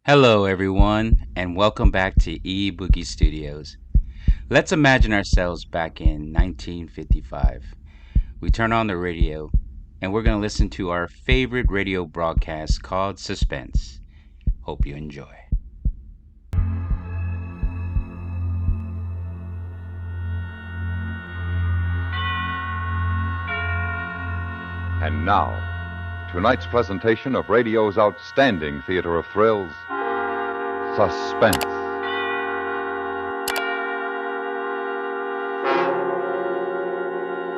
Hello, everyone, and welcome back to Boogie Studios. Let's imagine ourselves back in 1955. We turn on the radio, and we're going to listen to our favorite radio broadcast called Suspense. Hope you enjoy. And now, tonight's presentation of radio's outstanding theater of thrills, Suspense.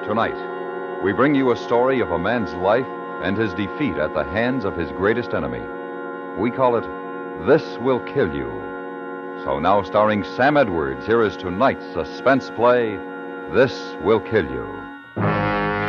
Tonight, we bring you a story of a man's life and his defeat at the hands of his greatest enemy. We call it This Will Kill You. So now, starring Sam Edwards, here is tonight's suspense play, This Will Kill You.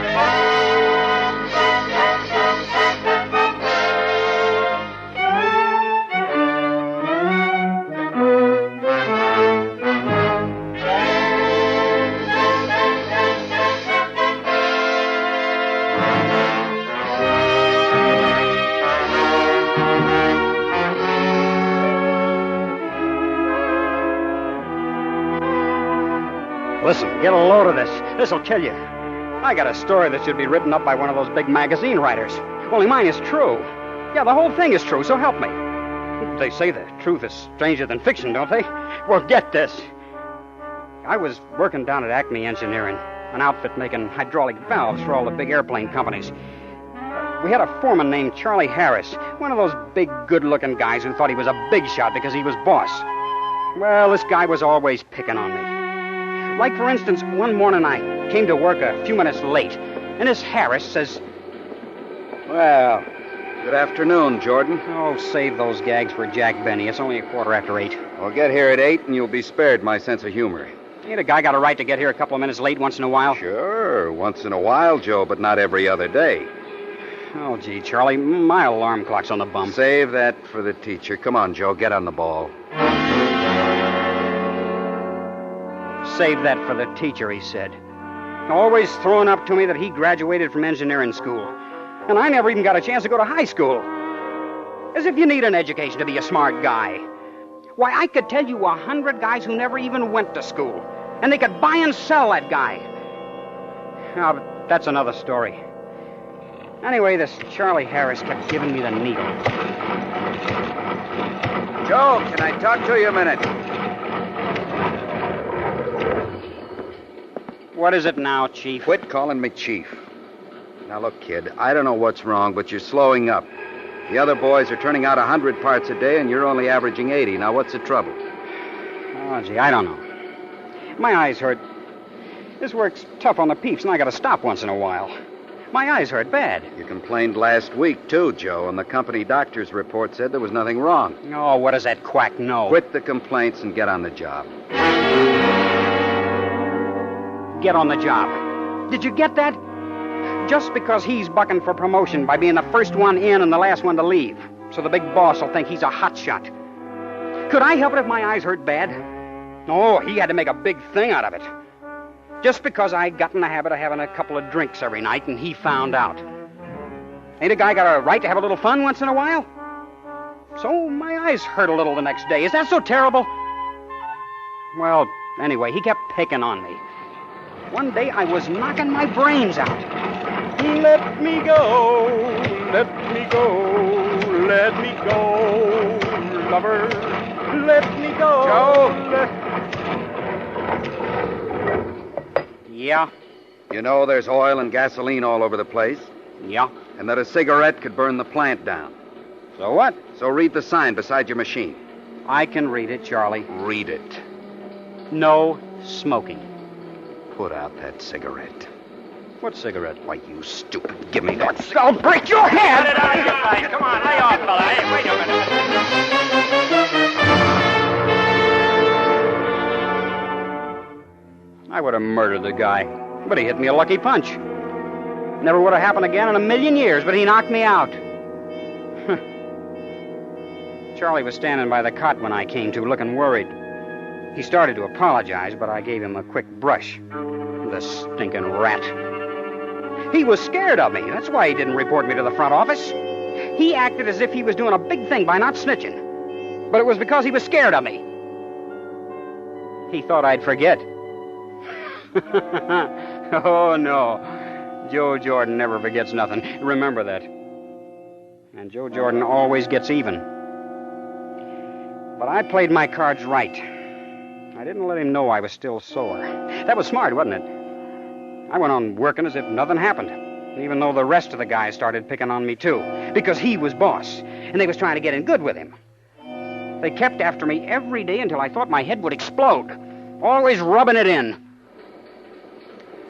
Listen, get a load of this. This'll kill you. I got a story that should be written up by one of those big magazine writers. Only mine is true. Yeah, the whole thing is true, so help me. They say the truth is stranger than fiction, don't they? Well, get this. I was working down at Acme Engineering, an outfit making hydraulic valves for all the big airplane companies. We had a foreman named Charlie Harris, one of those big, good-looking guys who thought he was a big shot because he was boss. Well, this guy was always picking on me. Like, for instance, one morning I came to work a few minutes late, and this Harris says, Well, good afternoon, Jordan. "Oh, save those gags for Jack Benny. It's only 8:15. I'll get here at 8, and you'll be spared my sense of humor. Ain't a guy got a right to get here a couple of minutes late once in a while?" Sure, once in a while, Joe, but not every other day. "Oh, gee, Charlie, my alarm clock's on the bum." Save that for the teacher. Come on, Joe, get on the ball. "Save that for the teacher," he said. Always throwing up to me that he graduated from engineering school. And I never even got a chance to go to high school. As if you need an education to be a smart guy. Why, I could tell you 100 guys who never even went to school. And they could buy and sell that guy. Now, but that's another story. Anyway, this Charlie Harris kept giving me the needle. Joe, can I talk to you a minute? What is it now, Chief? Quit calling me Chief. Now, look, kid, I don't know what's wrong, but you're slowing up. The other boys are turning out 100 parts a day, and you're only averaging 80. Now, what's the trouble? Oh, gee, I don't know. My eyes hurt. This work's tough on the peeps, and I gotta stop once in a while. My eyes hurt bad. You complained last week, too, Joe, and the company doctor's report said there was nothing wrong. Oh, what does that quack know? Quit the complaints and get on the job. Get on the job. Did you get that? Just because he's bucking for promotion by being the first one in and the last one to leave. So the big boss will think he's a hot shot. Could I help it if my eyes hurt bad? Oh, he had to make a big thing out of it. Just because I got in the habit of having a couple of drinks every night and he found out. Ain't a guy got a right to have a little fun once in a while? So my eyes hurt a little the next day. Is that so terrible? Well, anyway, he kept picking on me. One day I was knocking my brains out. Let me go, let me go, let me go, lover, let me go. Joe? Yeah? You know there's oil and gasoline all over the place, Yeah? and that a cigarette could burn the plant down. So what? So read the sign beside your machine. I can read it, Charlie. Read it. No smoking. Put out that cigarette. What cigarette? Why, you stupid. Give me that cigarette. I'll break your head! Get it out of your mind. Come on, lay off, fella. Hey, wait a minute. I would have murdered the guy, but he hit me a lucky punch. Never would have happened again in a million years, but he knocked me out. Charlie was standing by the cot when I came to, looking worried. He started to apologize, but I gave him a quick brush. The stinking rat. He was scared of me. That's why he didn't report me to the front office. He acted as if he was doing a big thing by not snitching. But it was because he was scared of me. He thought I'd forget. Oh, no. Joe Jordan never forgets nothing. Remember that. And Joe Jordan always gets even. But I played my cards right. I didn't let him know I was still sore. That was smart, wasn't it? I went on working as if nothing happened, even though the rest of the guys started picking on me, too, because he was boss, and they was trying to get in good with him. They kept after me every day until I thought my head would explode, always rubbing it in.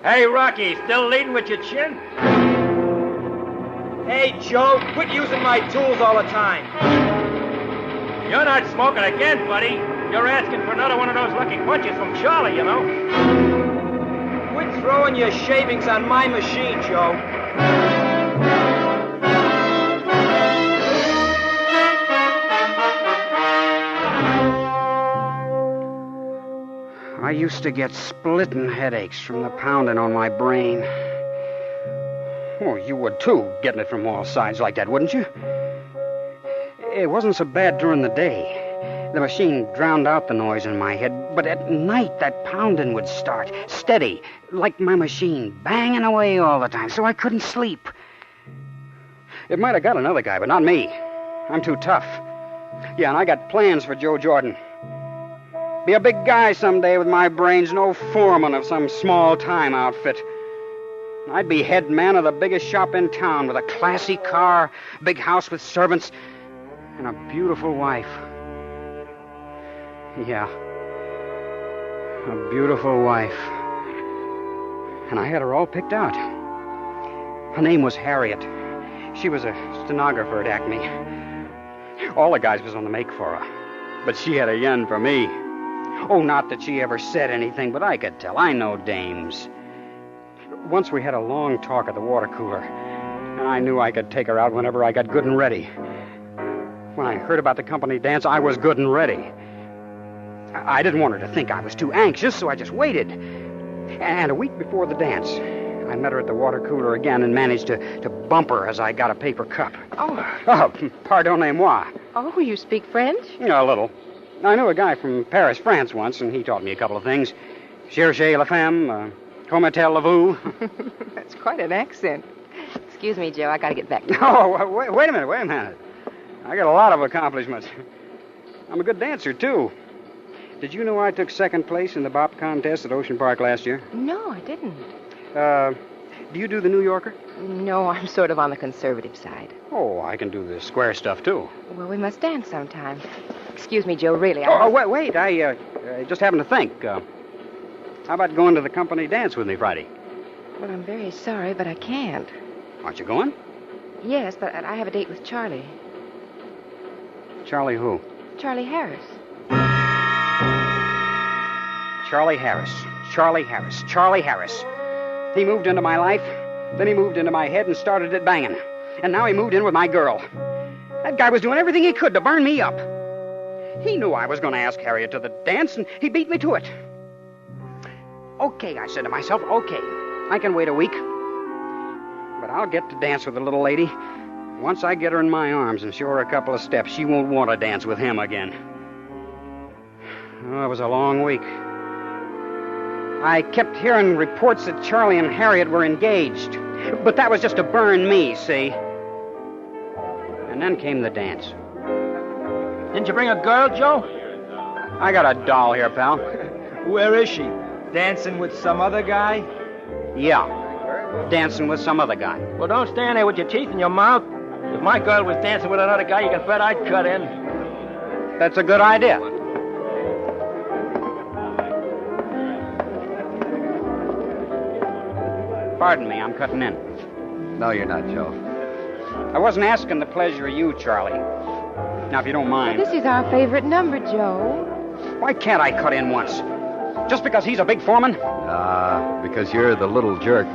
Hey, Rocky, still leading with your chin? Hey, Joe, quit using my tools all the time. You're not smoking again, buddy. You're asking for another one of those lucky punches from Charlie, you know. Quit throwing your shavings on my machine, Joe. I used to get splitting headaches from the pounding on my brain. Oh, you would too, getting it from all sides like that, wouldn't you? It wasn't so bad during the day. The machine drowned out the noise in my head, but at night that pounding would start, steady, like my machine, banging away all the time, so I couldn't sleep. It might have got another guy, but not me. I'm too tough. Yeah, and I got plans for Joe Jordan. Be a big guy someday with my brains, no foreman of some small-time outfit. I'd be head man of the biggest shop in town with a classy car, big house with servants, and a beautiful wife. Yeah, a beautiful wife. And I had her all picked out. Her name was Harriet. She was a stenographer at Acme. All the guys was on the make for her, but she had a yen for me. Oh, not that she ever said anything, but I could tell. I know dames. Once we had a long talk at the water cooler, and I knew I could take her out whenever I got good and ready. When I heard about the company dance, I was good and ready. I didn't want her to think I was too anxious, so I just waited. And a week before the dance, I met her at the water cooler again and managed to bump her as I got a paper cup. Oh, pardonnez-moi. Oh, you speak French? Yeah, a little. I knew a guy from Paris, France once, and he taught me a couple of things. Cherchez la femme, comment elle-vous. That's quite an accent. Excuse me, Joe, I gotta get back. Oh, wait a minute. I got a lot of accomplishments. I'm a good dancer, too. Did you know I took second place in the bop contest at Ocean Park last year? No, I didn't. Do you do the New Yorker? No, I'm sort of on the conservative side. Oh, I can do the square stuff, too. Well, we must dance sometime. Excuse me, Joe, really. Wait. I just happened to think. How about going to the company dance with me Friday? Well, I'm very sorry, but I can't. Aren't you going? Yes, but I have a date with Charlie. Charlie who? Charlie Harris. Charlie Harris. He moved into my life, then he moved into my head and started it banging. And now he moved in with my girl. That guy was doing everything he could to burn me up. He knew I was going to ask Harriet to the dance, and he beat me to it. Okay, I said to myself, okay, I can wait a week. But I'll get to dance with the little lady. Once I get her in my arms and show her a couple of steps, she won't want to dance with him again. Oh, it was a long week. I kept hearing reports that Charlie and Harriet were engaged. But that was just to burn me, see? And then came the dance. Didn't you bring a girl, Joe? I got a doll here, pal. Where is she? Dancing with some other guy? Yeah, dancing with some other guy. Well, don't stand there with your teeth in your mouth. If my girl was dancing with another guy, you can bet I'd cut in. That's a good idea. Pardon me, I'm cutting in. No, you're not, Joe. I wasn't asking the pleasure of you, Charlie. Now, if you don't mind. This is our favorite number, Joe. Why can't I cut in once? Just because he's a big foreman? Because you're the little jerk.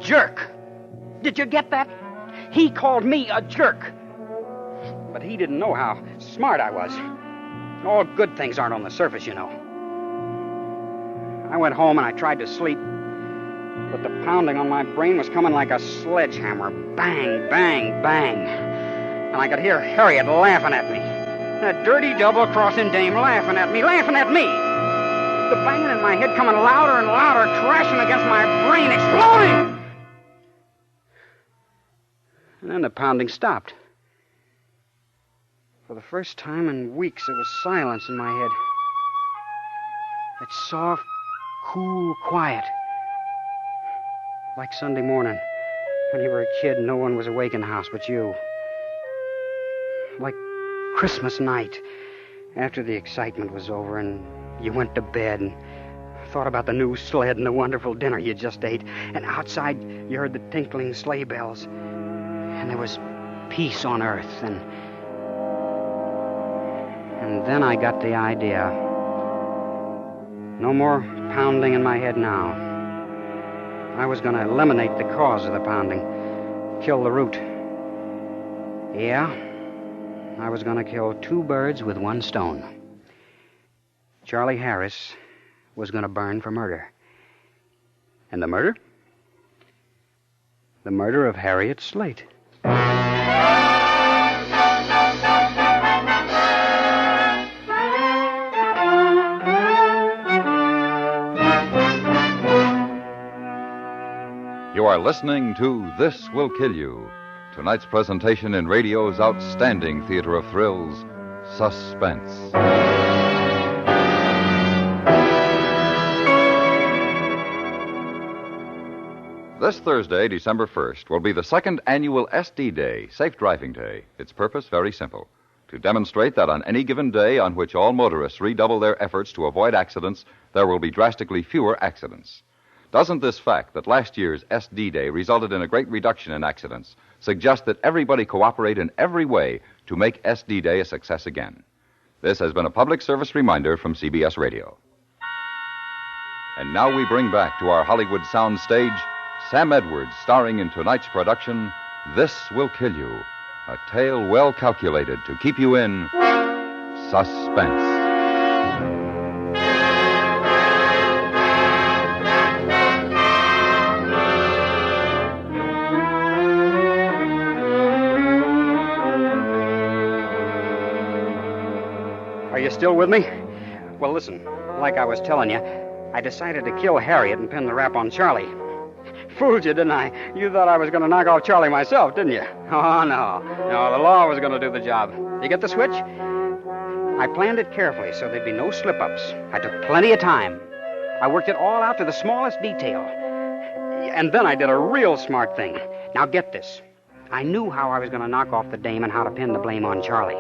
Jerk. Did you get that? He called me a jerk. But he didn't know how smart I was. All good things aren't on the surface, you know. I went home and I tried to sleep, but the pounding on my brain was coming like a sledgehammer. Bang, bang, bang. And I could hear Harriet laughing at me. That dirty double-crossing dame laughing at me, laughing at me. The banging in my head coming louder and louder, crashing against my brain, exploding. And then the pounding stopped. For the first time in weeks, there was silence in my head. It's soft, cool, quiet. Like Sunday morning, when you were a kid and no one was awake in the house but you. Like Christmas night, after the excitement was over and you went to bed and thought about the new sled and the wonderful dinner you just ate. And outside, you heard the tinkling sleigh bells. And there was peace on earth. And then I got the idea. No more pounding in my head now. I was going to eliminate the cause of the pounding. Kill the root. Yeah, I was going to kill two birds with one stone. Charlie Harris was going to burn for murder. And the murder? The murder of Harriet Slate. You are listening to This Will Kill You, tonight's presentation in radio's outstanding theater of thrills, Suspense. This Thursday, December 1st, will be the second annual SD Day, Safe Driving Day. Its purpose, very simple: to demonstrate that on any given day on which all motorists redouble their efforts to avoid accidents, there will be drastically fewer accidents. Doesn't this fact that last year's SD Day resulted in a great reduction in accidents suggest that everybody cooperate in every way to make SD Day a success again? This has been a public service reminder from CBS Radio. And now we bring back to our Hollywood sound stage Sam Edwards, starring in tonight's production, This Will Kill You, a tale well calculated to keep you in suspense. Are you still with me? Well, listen, like I was telling you, I decided to kill Harriet and pin the rap on Charlie. Fooled you, didn't I? You thought I was going to knock off Charlie myself, didn't you? Oh, no. No, the law was going to do the job. You get the switch? I planned it carefully so there'd be no slip-ups. I took plenty of time. I worked it all out to the smallest detail. And then I did a real smart thing. Now get this. I knew how I was going to knock off the dame and how to pin the blame on Charlie.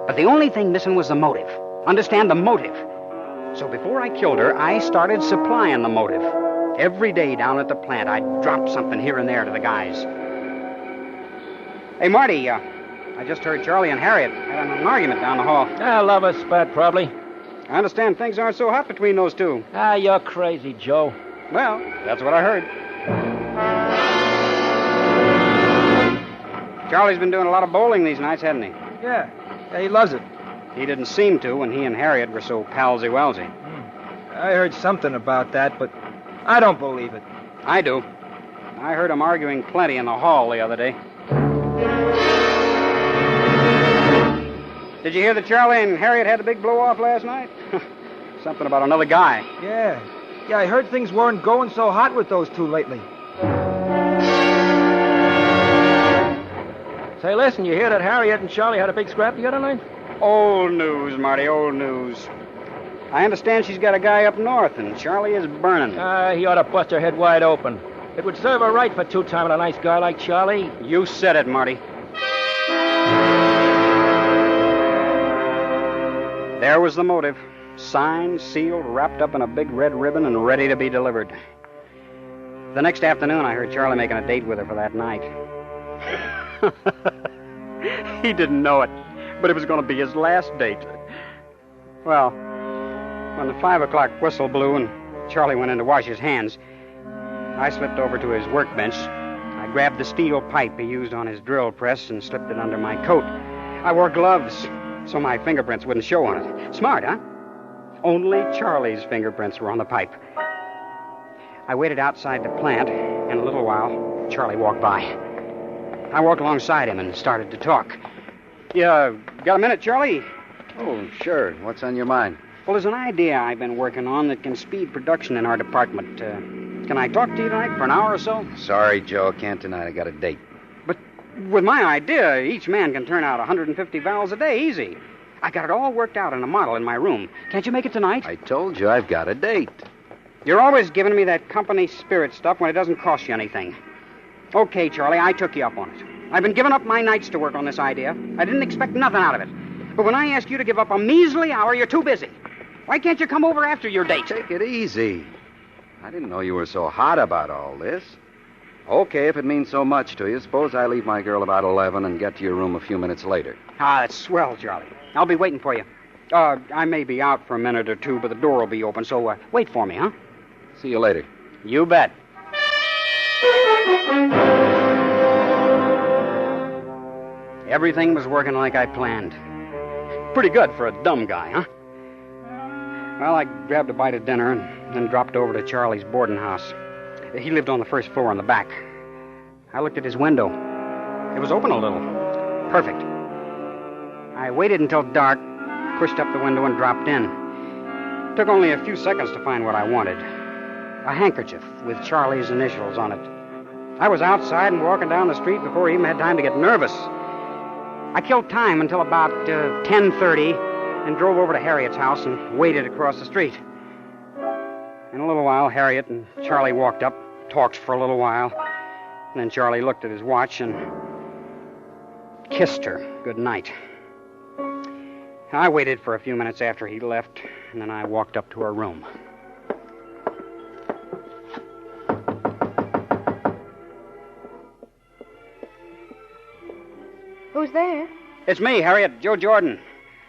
But the only thing missing was the motive. Understand, the motive. So before I killed her, I started supplying the motive. Every day down at the plant, I'd drop something here and there to the guys. Hey, Marty, I just heard Charlie and Harriet had an argument down the hall. Love a spat, probably. I understand things aren't so hot between those two. You're crazy, Joe. Well, that's what I heard. Charlie's been doing a lot of bowling these nights, hasn't he? Yeah, he loves it. He didn't seem to when he and Harriet were so palsy-walsy. I heard something about that, but I don't believe it. I do. I heard them arguing plenty in the hall the other day. Did you hear that Charlie and Harriet had a big blow-off last night? Something about another guy. Yeah, I heard things weren't going so hot with those two lately. Say, listen, you hear that Harriet and Charlie had a big scrap the other night? Old news, Marty, old news. I understand she's got a guy up north, and Charlie is burning. He ought to bust her head wide open. It would serve her right for two-timing a nice guy like Charlie. You said it, Marty. There was the motive. Signed, sealed, wrapped up in a big red ribbon, and ready to be delivered. The next afternoon, I heard Charlie making a date with her for that night. He didn't know it, but it was going to be his last date. Well, when the 5 o'clock whistle blew and Charlie went in to wash his hands, I slipped over to his workbench. I grabbed the steel pipe he used on his drill press and slipped it under my coat. I wore gloves so my fingerprints wouldn't show on it. Smart, huh? Only Charlie's fingerprints were on the pipe. I waited outside the plant, and in a little while, Charlie walked by. I walked alongside him and started to talk. Got a minute, Charlie? Oh, sure. What's on your mind? Well, there's an idea I've been working on that can speed production in our department. Can I talk to you tonight for an hour or so? Sorry, Joe. Can't tonight. I got a date. But with my idea, each man can turn out 150 valves a day, easy. I got it all worked out in a model in my room. Can't you make it tonight? I told you I've got a date. You're always giving me that company spirit stuff when it doesn't cost you anything. Okay, Charlie, I took you up on it. I've been giving up my nights to work on this idea. I didn't expect nothing out of it. But when I ask you to give up a measly hour, you're too busy. Why can't you come over after your date? Take it easy. I didn't know you were so hot about all this. Okay, if it means so much to you, suppose I leave my girl about 11 and get to your room a few minutes later. Ah, that's swell, Charlie. I'll be waiting for you. I may be out for a minute or two, but the door will be open, so wait for me, huh? See you later. You bet. Everything was working like I planned. Pretty good for a dumb guy, huh? Well, I grabbed a bite of dinner and then dropped over to Charlie's boarding house. He lived on the first floor in the back. I looked at his window. It was open a little. Perfect. I waited until dark, pushed up the window, and dropped in. It took only a few seconds to find what I wanted. A handkerchief with Charlie's initials on it. I was outside and walking down the street before he even had time to get nervous. I killed time until about 10:30 and drove over to Harriet's house and waited across the street. In a little while, Harriet and Charlie walked up, talked for a little while, and then Charlie looked at his watch and kissed her good night. I waited for a few minutes after he left, and then I walked up to her room. Who's there? It's me, Harriet, Joe Jordan.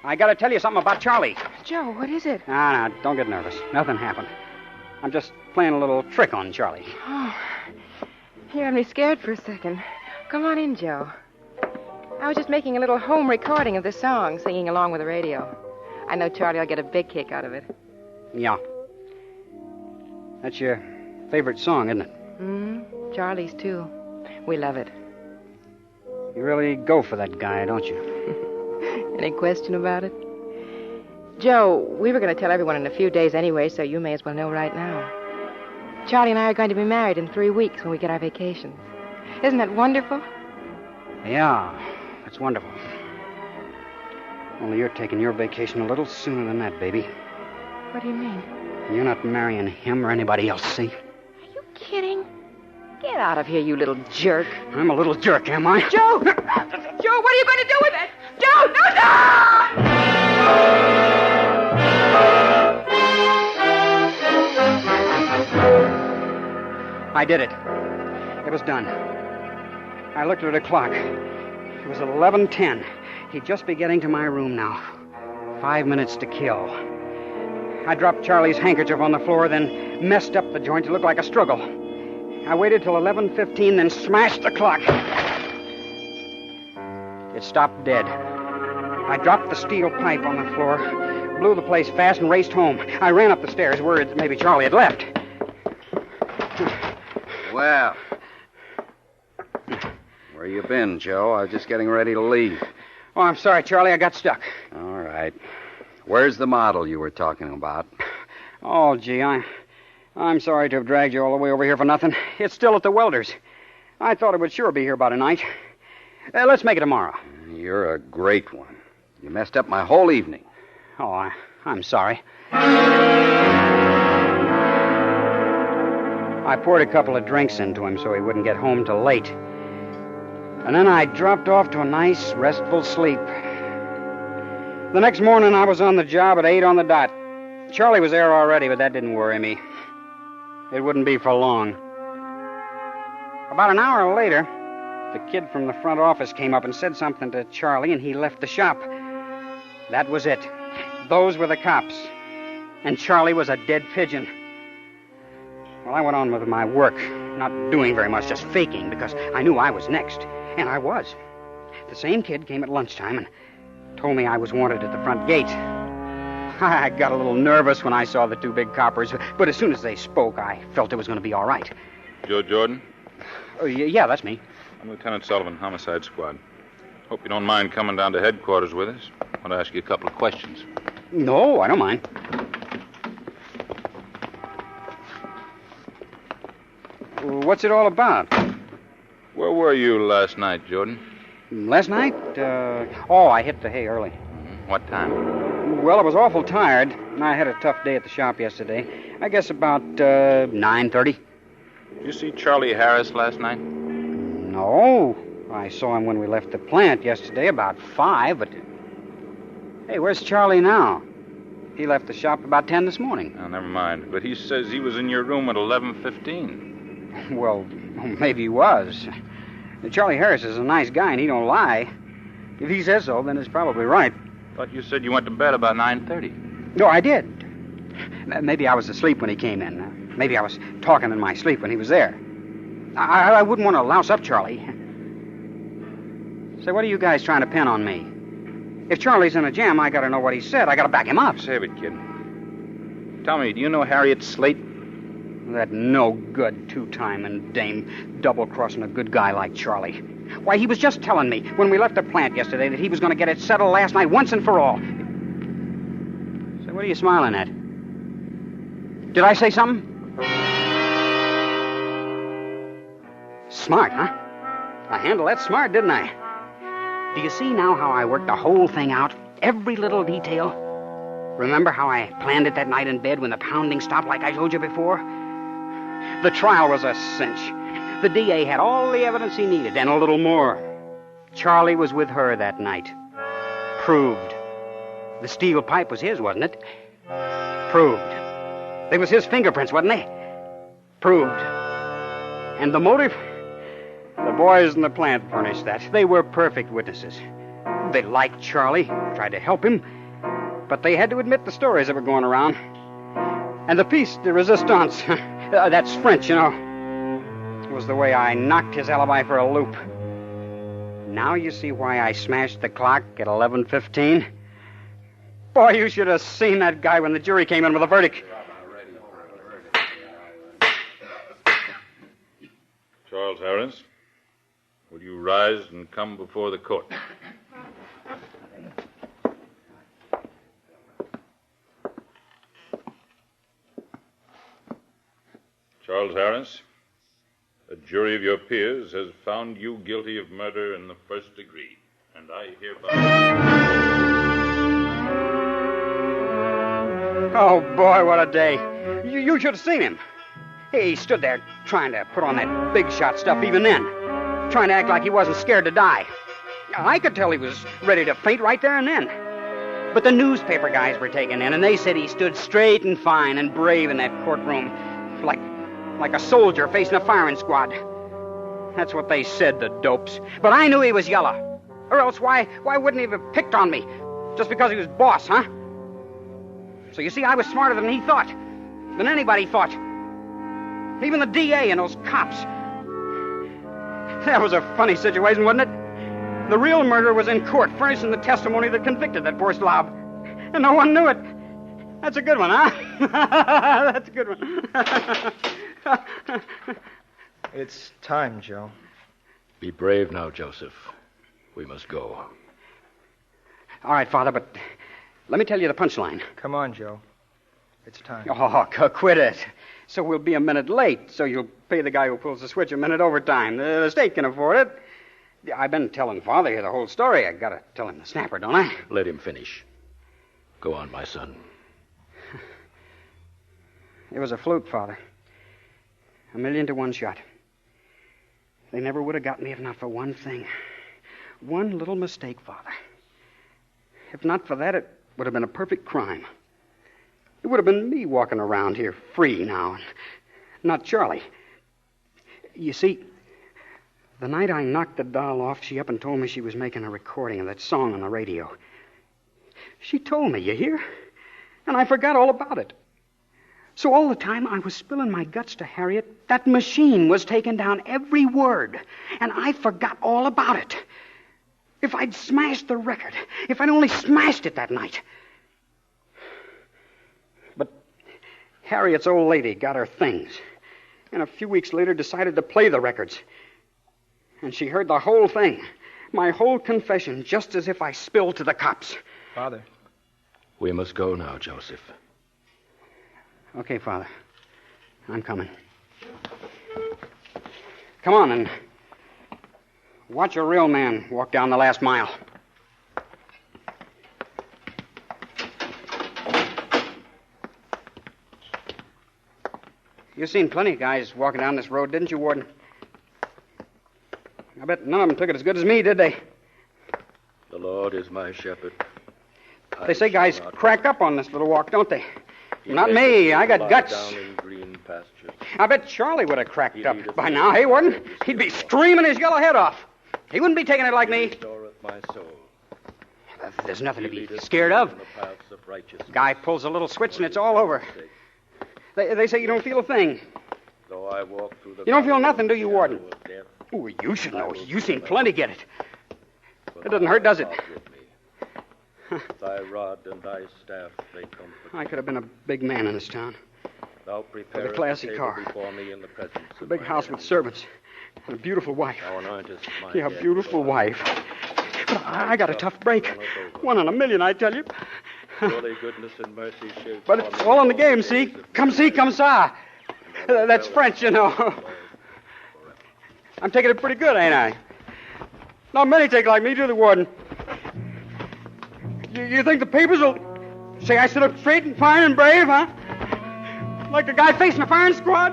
I got to tell you something about Charlie. Joe, what is it? No, don't get nervous. Nothing happened. I'm just playing a little trick on Charlie. Oh, you had me scared for a second. Come on in, Joe. I was just making a little home recording of the song, singing along with the radio. I know Charlie will get a big kick out of it. Yeah. That's your favorite song, isn't it? Charlie's, too. We love it. You really go for that guy, don't you? Any question about it? Joe, we were going to tell everyone in a few days anyway, so you may as well know right now. Charlie and I are going to be married in 3 weeks when we get our vacations. Isn't that wonderful? Yeah, that's wonderful. Only you're taking your vacation a little sooner than that, baby. What do you mean? You're not marrying him or anybody else, see? Are you kidding? Get out of here, you little jerk. I'm a little jerk, am I? Joe! Joe, what are you going to do with it? Joe, no! I did it. It was done. I looked at the clock. It was 11:10. He'd just be getting to my room now. 5 minutes to kill. I dropped Charlie's handkerchief on the floor, then messed up the joint to look like a struggle. I waited till 11:15, then smashed the clock. It stopped dead. I dropped the steel pipe on the floor, blew the place fast, and raced home. I ran up the stairs, worried that maybe Charlie had left. Well, where you been, Joe? I was just getting ready to leave. Oh, I'm sorry, Charlie. I got stuck. All right. Where's the model you were talking about? Oh, gee, I'm sorry to have dragged you all the way over here for nothing. It's still at the welder's. I thought it would sure be here by tonight. Let's make it tomorrow. You're a great one. You messed up my whole evening. Oh, I'm sorry. I poured a couple of drinks into him so he wouldn't get home till late. And then I dropped off to a nice, restful sleep. The next morning, I was on the job at 8 on the dot. Charlie was there already, but that didn't worry me. It wouldn't be for long. About an hour later, the kid from the front office came up and said something to Charlie, and he left the shop. That was it. Those were the cops. And Charlie was a dead pigeon. Well, I went on with my work, not doing very much, just faking, because I knew I was next. And I was. The same kid came at lunchtime and told me I was wanted at the front gate. I got a little nervous when I saw the two big coppers, but as soon as they spoke, I felt it was going to be all right. Joe Jordan? Oh, yeah, that's me. I'm Lieutenant Sullivan, Homicide Squad. Hope you don't mind coming down to headquarters with us. I want to ask you a couple of questions. No, I don't mind. What's it all about? Where were you last night, Jordan? Last night? I hit the hay early. What time? Well, I was awful tired. I had a tough day at the shop yesterday. I guess about 9:30. Did you see Charlie Harris last night? No. I saw him when we left the plant yesterday about 5, but... Hey, where's Charlie now? He left the shop about 10 this morning. Oh, never mind. But he says he was in your room at 11:15. Well, maybe he was. Charlie Harris is a nice guy, and he don't lie. If he says so, then it's probably right. Thought you said you went to bed about 9:30. No, I did. Maybe I was asleep when he came in. Maybe I was talking in my sleep when he was there. I wouldn't want to louse up Charlie. Say, what are you guys trying to pin on me? If Charlie's in a jam, I got to know what he said. I got to back him up. Save it, kid. Tell me, do you know Harriet Slate? That no-good two-timing dame double-crossing a good guy like Charlie. Why, he was just telling me when we left the plant yesterday that he was going to get it settled last night once and for all. So what are you smiling at? Did I say something? Smart, huh? I handled that smart, didn't I? Do you see now how I worked the whole thing out? Every little detail? Remember how I planned it that night in bed when the pounding stopped like I told you before? The trial was a cinch. The DA had all the evidence he needed, and a little more. Charlie was with her that night. Proved. The steel pipe was his, wasn't it? Proved. They was his fingerprints, wasn't they? Proved. And the motive? The boys in the plant furnished that. They were perfect witnesses. They liked Charlie, tried to help him, but they had to admit the stories that were going around. And the piece de resistance, that's French, you know, was the way I knocked his alibi for a loop. Now you see why I smashed the clock at 11:15? Boy, you should have seen that guy when the jury came in with a verdict. Charles Harris, will you rise and come before the court? Charles Harris, a jury of your peers has found you guilty of murder in the first degree, and I hereby... Oh, boy, what a day. You should have seen him. He stood there trying to put on that big shot stuff even then, trying to act like he wasn't scared to die. I could tell he was ready to faint right there and then. But the newspaper guys were taken in, and they said he stood straight and fine and brave in that courtroom, like a soldier facing a firing squad. That's what they said, the dopes. But I knew he was yellow. Or else why wouldn't he have picked on me? Just because he was boss, huh? So you see, I was smarter than he thought. Than anybody thought. Even the DA and those cops. That was a funny situation, wasn't it? The real murderer was in court, furnishing the testimony that convicted that poor slob. And no one knew it. That's a good one, huh? That's a good one. It's time, Joe. Be brave now, Joseph. We must go. All right, Father, but let me tell you the punchline. Come on, Joe. It's time. Oh, quit it. So we'll be a minute late, so you'll pay the guy who pulls the switch a minute overtime. The state can afford it. I've been telling Father here the whole story. I gotta tell him the snapper, don't I? Let him finish. Go on, my son. It was a fluke, Father. 1,000,000 to 1 shot. They never would have got me if not for one thing. One little mistake, Father. If not for that, it would have been a perfect crime. It would have been me walking around here free now, and not Charlie. You see, the night I knocked the doll off, she up and told me she was making a recording of that song on the radio. She told me, you hear? And I forgot all about it. So all the time I was spilling my guts to Harriet, that machine was taking down every word, and I forgot all about it. If I'd smashed the record, if I'd only smashed it that night. Harriet's old lady got her things, and a few weeks later decided to play the records. And she heard the whole thing, my whole confession, just as if I spilled to the cops. Father. We must go now, Joseph. Okay, Father. I'm coming. Come on and watch a real man walk down the last mile. You've seen plenty of guys walking down this road, didn't you, Warden? I bet none of them took it as good as me, did they? The Lord is my shepherd. They say guys crack up on this little walk, don't they? Not me. I got guts. Down in green pastures. I bet Charlie would have cracked up by now. Hey, Warden? He'd be screaming his yellow head off. He wouldn't be taking it like me. Restoreth my soul. There's nothing to be scared of. Guy pulls a little switch and it's all over. They say you don't feel a thing. Though I walk through the You don't feel nothing, do you, Warden? Oh, you should know. You've seen plenty get it. It doesn't hurt, does it? Thy rod and thy staff, they comfort. I could have been a big man in this town. Thou prepare With a classy car. before me in the presence A big house with servants. And a beautiful wife. Thou anointest my Yeah, a head beautiful with wife. But I got a tough break. 1 in a million, I tell you. Surely goodness and mercy shall But it's all in the game, see? Come see, come sa. That's French, you know. I'm taking it pretty good, ain't I? Not many take like me, do the Warden. You think the papers will say I stood up straight and fine and brave, huh? Like the guy facing a firing squad?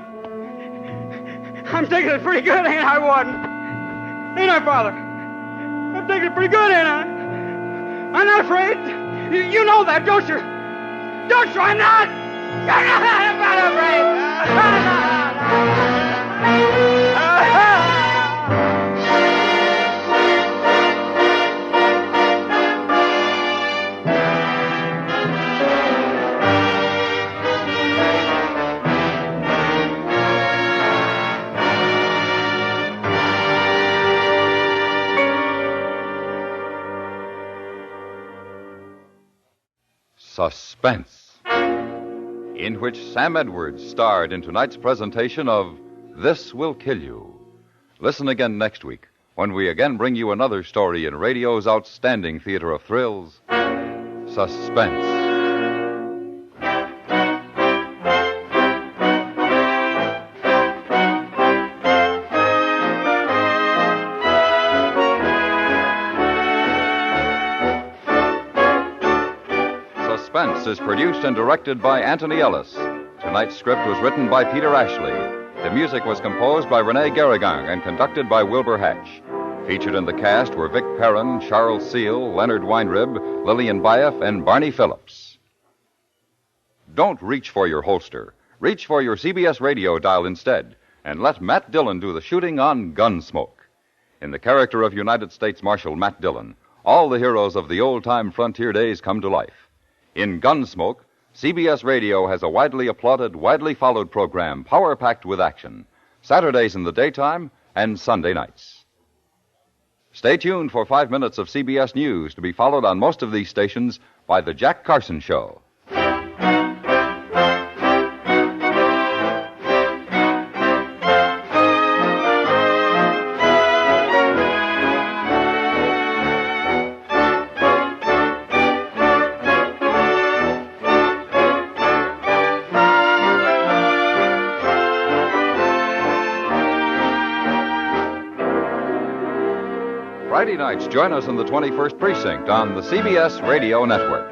I'm taking it pretty good, ain't I, Warden? Ain't I, Father? I'm taking it pretty good, ain't I? I'm not afraid. You know that, don't you? Don't you? I'm not. I'm not afraid. Suspense, in which Sam Edwards starred in tonight's presentation of This Will Kill You. Listen again next week when we again bring you another story in radio's outstanding theater of thrills, Suspense. Suspense is produced and directed by Anthony Ellis. Tonight's script was written by Peter Ashley. The music was composed by Rene Garrigang and conducted by Wilbur Hatch. Featured in the cast were Vic Perrin, Charles Seal, Leonard Weinrib, Lillian Baeff, and Barney Phillips. Don't reach for your holster. Reach for your CBS radio dial instead, and let Matt Dillon do the shooting on Gunsmoke. In the character of United States Marshal Matt Dillon, all the heroes of the old-time frontier days come to life. In Gunsmoke, CBS Radio has a widely applauded, widely followed program, power-packed with action, Saturdays in the daytime and Sunday nights. Stay tuned for 5 minutes of CBS News to be followed on most of these stations by The Jack Carson Show. Friday nights, join us in the 21st Precinct on the CBS Radio Network.